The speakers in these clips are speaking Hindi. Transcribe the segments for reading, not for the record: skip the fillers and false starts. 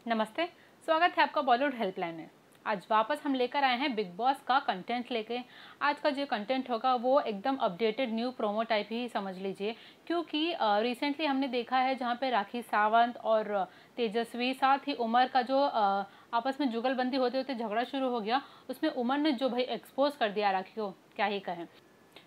नमस्ते, स्वागत है आपका बॉलीवुड हेल्पलाइन में। आज वापस हम लेकर आए हैं बिग बॉस का कंटेंट लेके। आज का जो कंटेंट होगा वो एकदम अपडेटेड न्यू प्रोमो टाइप ही समझ लीजिए, क्योंकि रिसेंटली हमने देखा है जहाँ पे राखी सावंत और तेजस्वी साथ ही उमर का जो आपस में जुगलबंदी होते होते झगड़ा शुरू हो गया। उसमें उमर ने जो भाई एक्सपोज कर दिया राखी को, क्या ही कहें।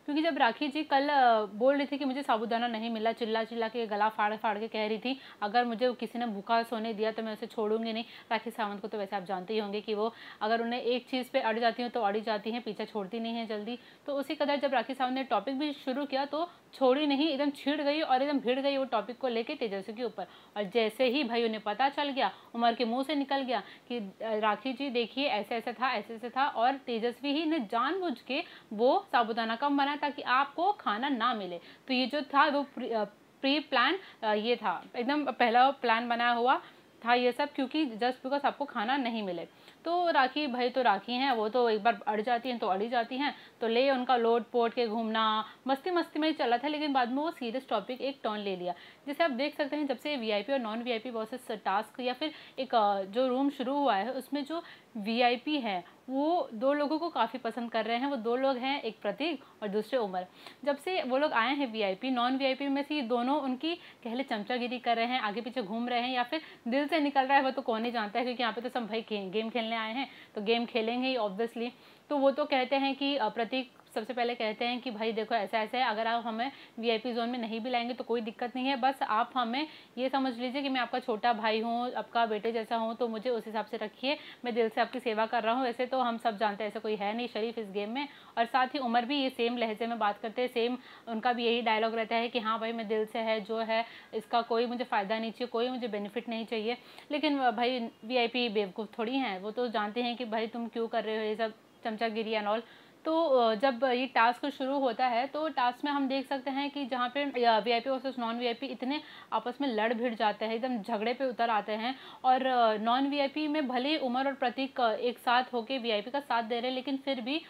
क्योंकि जब राखी जी कल बोल रही थी कि मुझे साबूदाना नहीं मिला, चिल्ला चिल्ला के गला फाड़ फाड़ के कह रही थी अगर मुझे किसी ने भूखा सोने दिया तो मैं उसे छोड़ूंगी नहीं। राखी सावंत को तो वैसे आप जानते ही होंगे कि वो अगर उन्हें एक चीज़ पे अड़ जाती हैं तो अड़ी जाती हैं, पीछे छोड़ती नहीं है जल्दी। तो उसी कदर जब राखी सावंत ने टॉपिक भी शुरू किया तो छोड़ी नहीं, एकदम छिड़ गई और एकदम भिड़ गई वो टॉपिक को लेके तेजस्वी के ऊपर। और जैसे ही भाई उन्हें पता चल गया, उमर के मुंह से निकल गया कि राखी जी देखिए ऐसे ऐसे था, ऐसे ऐसे था, और तेजस्वी ही ने जानबूझ के वो साबूदाना कम बनाया ताकि आपको खाना ना मिले। तो ये जो था वो प्री प्लान ये था, एकदम पहला प्लान बनाया हुआ था ये सब, क्योंकि जस्ट बिकॉज आपको खाना नहीं मिले। तो राखी भाई तो राखी हैं, वो तो एक बार अड़ जाती हैं तो अड़ी जाती हैं, तो ले उनका लोट पोट के घूमना मस्ती मस्ती में ही चला था। लेकिन बाद में वो सीरियस टॉपिक एक टर्न ले लिया। जैसे आप देख सकते हैं जब से वीआईपी और नॉन वीआईपी वर्सेस टास्क या फिर एक जो रूम शुरू हुआ है उसमें जो वीआईपी है वो दो लोगों को काफ़ी पसंद कर रहे हैं। वो दो लोग हैं, एक प्रतीक और दूसरे उमर। जब से वो लोग आए हैं वीआईपी, नॉन वीआईपी में से ये दोनों उनकी कहले चमचागिरी कर रहे हैं, आगे पीछे घूम रहे हैं या फिर दिल से निकल रहा है वो तो कौन ही जानता है, क्योंकि यहाँ पे तो सब भाई गेम खेलने आए हैं तो गेम खेलेंगे ही ऑब्वियसली। तो वो तो कहते हैं कि प्रतीक सबसे पहले कहते हैं कि भाई देखो ऐसा ऐसा है, अगर आप हमें वीआईपी जोन में नहीं भी लाएंगे तो कोई दिक्कत नहीं है, बस आप हमें ये समझ लीजिए कि मैं आपका छोटा भाई हूँ, आपका बेटे जैसा हूँ, तो मुझे उस हिसाब से रखिए, मैं दिल से आपकी सेवा कर रहा हूँ। वैसे तो हम सब जानते हैं ऐसा कोई है नहीं शरीफ इस गेम में। और साथ ही उमर भी ये सेम लहजे में बात करते हैं, सेम उनका भी यही डायलॉग रहता है कि हाँ भाई मैं दिल से है जो है, इसका कोई मुझे फ़ायदा नहीं चाहिए, कोई मुझे बेनिफिट नहीं चाहिए। लेकिन भाई वीआईपी बेवकूफ़ थोड़ी हैं, वो तो जानते हैं कि भाई तुम क्यों कर रहे हो ये सब चमचागिरी एंड ऑल। तो जब ये टास्क शुरू होता है तो टास्क में हम देख सकते हैं कि जहाँ पे वीआईपी वर्सेस नॉन वीआईपी इतने आपस में लड़ भिड़ जाते हैं, एकदम झगड़े पे उतर आते हैं। और नॉन वीआईपी में भले ही उमर और प्रतीक एक साथ होके वीआईपी का साथ दे रहे हैं, लेकिन फिर भी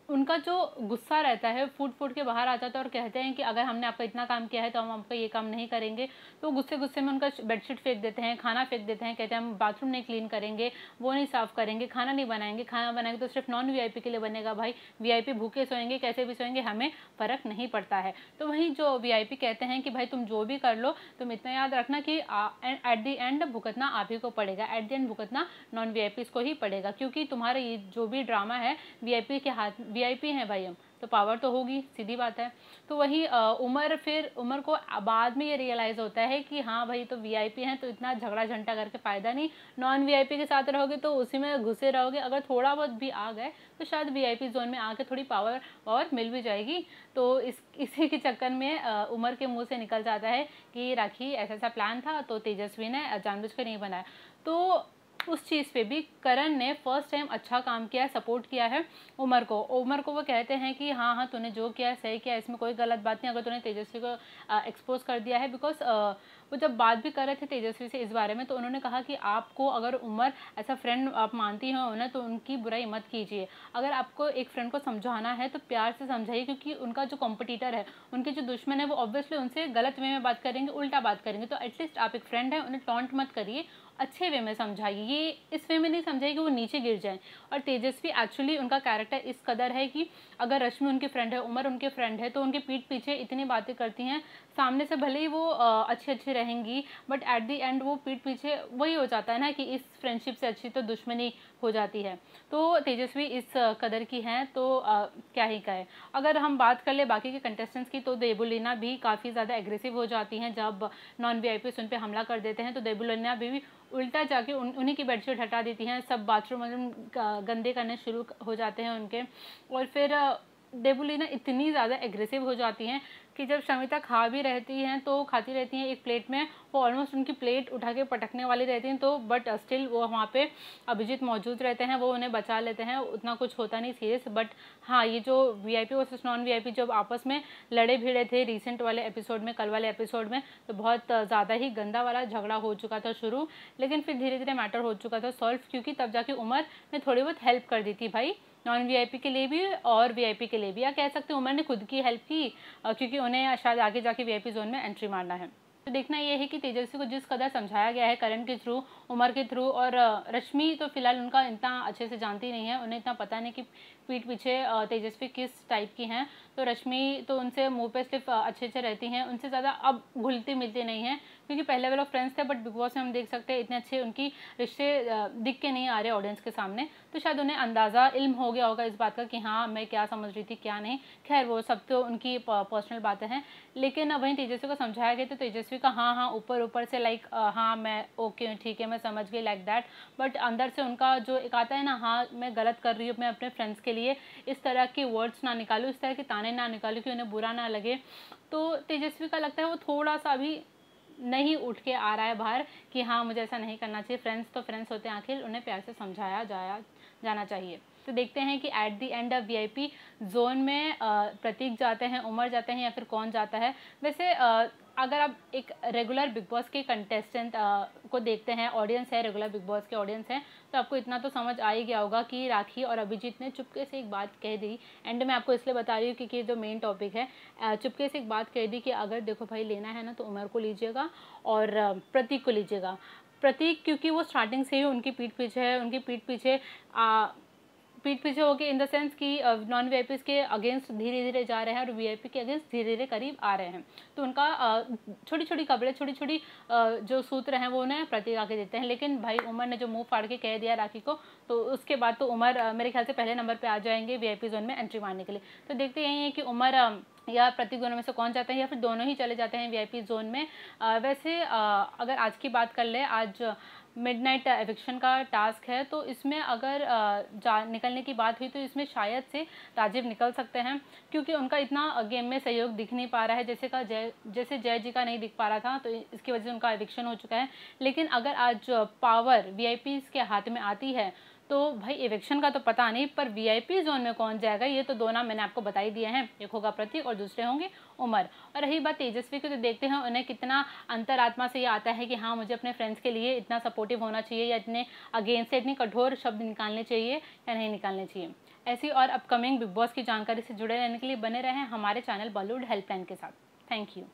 उनका जो गुस्सा रहता है फूट फूट के बाहर आ जाता है और कहते हैं कि अगर हमने आपका इतना काम किया है तो हम आपका ये काम नहीं करेंगे। तो गुस्से गुस्से में उनका बेडशीट फेंक देते हैं, खाना फेंक देते हैं, कहते हैं हम बाथरूम नहीं क्लीन करेंगे, वो नहीं साफ करेंगे, खाना नहीं बनाएंगे, खाना बनाएंगे तो सिर्फ नॉन वीआईपी के लिए बनेगा। भाई वीआईपी भूखे सोएंगे, कैसे भी सोएंगे, हमें फ़र्क नहीं पड़ता है। तो वहीं जो वीआईपी कहते हैं कि भाई तुम जो भी कर लो, तुम इतना याद रखना कि एट द एंड भुगतना आप ही को पड़ेगा, एट द एंड भुगतना नॉन वीआईपी को ही पड़ेगा, क्योंकि तुम्हारा ये जो भी ड्रामा है वीआईपी के हाथ, वीआईपी हैं भाई हम, तो पावर तो होगी, सीधी बात है। तो वही उमर को बाद में ये रियलाइज़ होता है कि हाँ भाई तो वीआईपी हैं तो इतना झगड़ा झंटा करके फ़ायदा नहीं, नॉन वीआईपी के साथ रहोगे तो उसी में घुसे रहोगे, अगर थोड़ा बहुत भी आ गए तो शायद वीआईपी जोन में आके थोड़ी पावर और मिल भी जाएगी। तो इसी के चक्कर में उमर के मुंह से निकल जाता है कि राखी ऐसा ऐसा प्लान था तो तेजस्वी ने जानबूझ के नहीं बनाया। तो उस चीज़ पे भी करण ने फर्स्ट टाइम अच्छा काम किया है, सपोर्ट किया है उमर को। वो कहते हैं कि हाँ हाँ तूने जो किया है सही किया, इसमें कोई गलत बात नहीं, अगर तूने तेजस्वी को एक्सपोज कर दिया है। बिकॉज वो जब बात भी कर रहे थे तेजस्वी से इस बारे में तो उन्होंने कहा कि आपको अगर उमर ऐसा फ्रेंड आप मानती हो उन्हें तो उनकी बुराई मत कीजिए। अगर आपको एक फ्रेंड को समझाना है तो प्यार से समझाइए, क्योंकि उनका जो कॉम्पिटिटर है, उनके जो दुश्मन है, वो ऑब्वियसली उनसे गलत वे में बात करेंगे, उल्टा बात करेंगे। तो एटलीस्ट आप एक फ्रेंड है, उन्हें टॉन्ट मत करिए, अच्छे वे में समझाइए, ये इस वे में नहीं समझाइए कि वो नीचे गिर जाए। और तेजस्वी एक्चुअली उनका कैरेक्टर इस कदर है कि अगर रश्मि उनकी फ्रेंड है, उमर उनके फ्रेंड है, तो उनके पीठ पीछे इतनी बातें करती हैं, सामने से भले ही वो अच्छी अच्छी रहेंगी बट एट द एंड वो पीठ पीछे वही हो जाता है ना कि इस फ्रेंडशिप से अच्छी तो दुश्मनी हो जाती है। तो तेजस्वी इस कदर की हैं तो क्या ही कहे। अगर हम बात कर ले बाकी के कंटेस्टेंट्स की तो देबुलीना भी काफ़ी ज़्यादा एग्रेसिव हो जाती हैं जब नॉन वीआईपी उन पर हमला कर देते हैं। तो देबुलीना भी उल्टा जाके उन्हीं की बेडशीट हटा देती हैं, सब बाथरूम गंदे करने शुरू हो जाते हैं उनके। और फिर देबुलीना इतनी ज़्यादा एग्रेसिव हो जाती हैं कि जब शमिता खा भी रहती हैं तो खाती रहती हैं एक प्लेट में, वो ऑलमोस्ट उनकी प्लेट उठा के पटकने वाली रहती हैं, तो बट स्टिल वो वहाँ पे अभिजीत मौजूद रहते हैं, वो उन्हें बचा लेते हैं, उतना कुछ होता नहीं सीरियस। बट हाँ, ये जो वीआईपी वर्सेस नॉन वीआईपी जब आपस में लड़े भिड़े थे रिसेंट वाले एपिसोड में, कल वाले एपिसोड में, तो बहुत ज़्यादा ही गंदा वाला झगड़ा हो चुका था शुरू। लेकिन फिर धीरे धीरे मैटर हो चुका था सॉल्व, क्योंकि तब जाके उमर ने थोड़ी बहुत हेल्प कर दी थी भाई, नॉन वीआईपी के लिए भी और वीआईपी के लिए भी, या कह सकते हैं उमर ने खुद की हेल्प की, क्योंकि उन्हें शायद आगे जाके वीआईपी जोन में एंट्री मारना है। तो देखना ये है कि तेजस्वी को जिस कदर समझाया गया है करण के थ्रू, उमर के थ्रू, और रश्मि तो फिलहाल उनका इतना अच्छे से जानती नहीं है, उन्हें इतना पता नहीं कि पीठ पीछे तेजस्वी किस टाइप की हैं। तो रश्मि तो उनसे मुंह पे सिर्फ अच्छे से रहती हैं, उनसे ज़्यादा अब घुलती मिलती नहीं है, क्योंकि पहले वो लोग फ्रेंड्स थे, बट बिग बॉस में हम देख सकते हैं इतने अच्छे उनकी रिश्ते दिख के नहीं आ रहे ऑडियंस के सामने। तो शायद उन्हें अंदाज़ा इल्म हो गया होगा इस बात का कि हाँ मैं क्या समझ रही थी क्या नहीं। खैर वो सब तो उनकी पर्सनल बातें हैं, लेकिन वहीं तेजस्वी को समझाया गया तो तेजस्वी का हाँ हाँ ऊपर ऊपर से लाइक हाँ मैं ओके ठीक है मैं समझ गई लाइक दैट, बट अंदर से उनका जो एक आता है ना, हाँ मैं गलत कर रही हूँ, मैं अपने फ्रेंड्स के लिए इस तरह के वर्ड्स ना निकालूँ, इस तरह के ताने ना निकालूँ कि उन्हें बुरा ना लगे। तो तेजस्वी का लगता है वो थोड़ा सा अभी नहीं उठ के आ रहा है बाहर कि हाँ मुझे ऐसा नहीं करना चाहिए, फ्रेंड्स तो फ्रेंड्स होते हैं, आखिर उन्हें प्यार से समझाया जाना चाहिए। तो देखते हैं कि at the end of VIP zone में प्रतीक जाते हैं, उमर जाते हैं, या फिर कौन जाता है। वैसे अगर आप एक रेगुलर बिग बॉस के कंटेस्टेंट को देखते हैं, ऑडियंस है रेगुलर बिग बॉस के ऑडियंस हैं, तो आपको इतना तो समझ आ ही गया होगा कि राखी और अभिजीत ने चुपके से एक बात कह दी। एंड में आपको इसलिए बता रही हूँ क्योंकि जो मेन टॉपिक है, चुपके से एक बात कह दी कि अगर देखो भाई लेना है ना तो उमर को लीजिएगा और प्रतीक को लीजिएगा। प्रतीक क्योंकि वो स्टार्टिंग से ही उनकी पीठ पीछे है, उनकी पीठ पीछे हो गए इन द सेंस कि नॉन वीआईपीज़ के अगेंस्ट धीरे धीरे जा रहे हैं और वीआईपी के अगेंस्ट धीरे धीरे करीब आ रहे हैं। तो उनका छोटी छोटी खबरें, छोटी छोटी जो सूत्र हैं वो उन्हें प्रतीक आके देते हैं। लेकिन भाई उमर ने जो मुंह फाड़ के कह दिया राखी को, तो उसके बाद तो उमर मेरे ख्याल से पहले नंबर पर आ जाएंगे वीआईपी जोन में एंट्री मारने के लिए। तो देखते यही है कि उमर या प्रतीक दोनों में से कौन जाते हैं, या फिर दोनों ही चले जाते हैं वीआईपी जोन में। वैसे अगर आज की बात कर ले, आज मिडनाइट एविक्शन का टास्क है, तो इसमें अगर निकलने की बात हुई तो इसमें शायद से राजीव निकल सकते हैं, क्योंकि उनका इतना गेम में सहयोग दिख नहीं पा रहा है, जैसे जय जी का नहीं दिख पा रहा था, तो इसकी वजह से उनका एविक्शन हो चुका है। लेकिन अगर आज पावर वीआईपीज़ के हाथ में आती है तो भाई एविक्शन का तो पता नहीं, पर वीआईपी जोन में कौन जाएगा ये तो दो नाम मैंने आपको बता ही दिए हैं, एक होगा प्रतीक और दूसरे होंगे उमर। और रही बात तेजस्वी की, तो देखते हैं उन्हें कितना अंतरात्मा से ये आता है कि हाँ मुझे अपने फ्रेंड्स के लिए इतना सपोर्टिव होना चाहिए, या इतने अगेंस्ट से इतनी कठोर शब्द निकालने चाहिए या नहीं निकालने चाहिए। ऐसी और अपकमिंग बिग बॉस की जानकारी से जुड़े रहने के लिए बने रहें हमारे चैनल बॉलीवुड हेल्पलाइन के साथ। Thank you.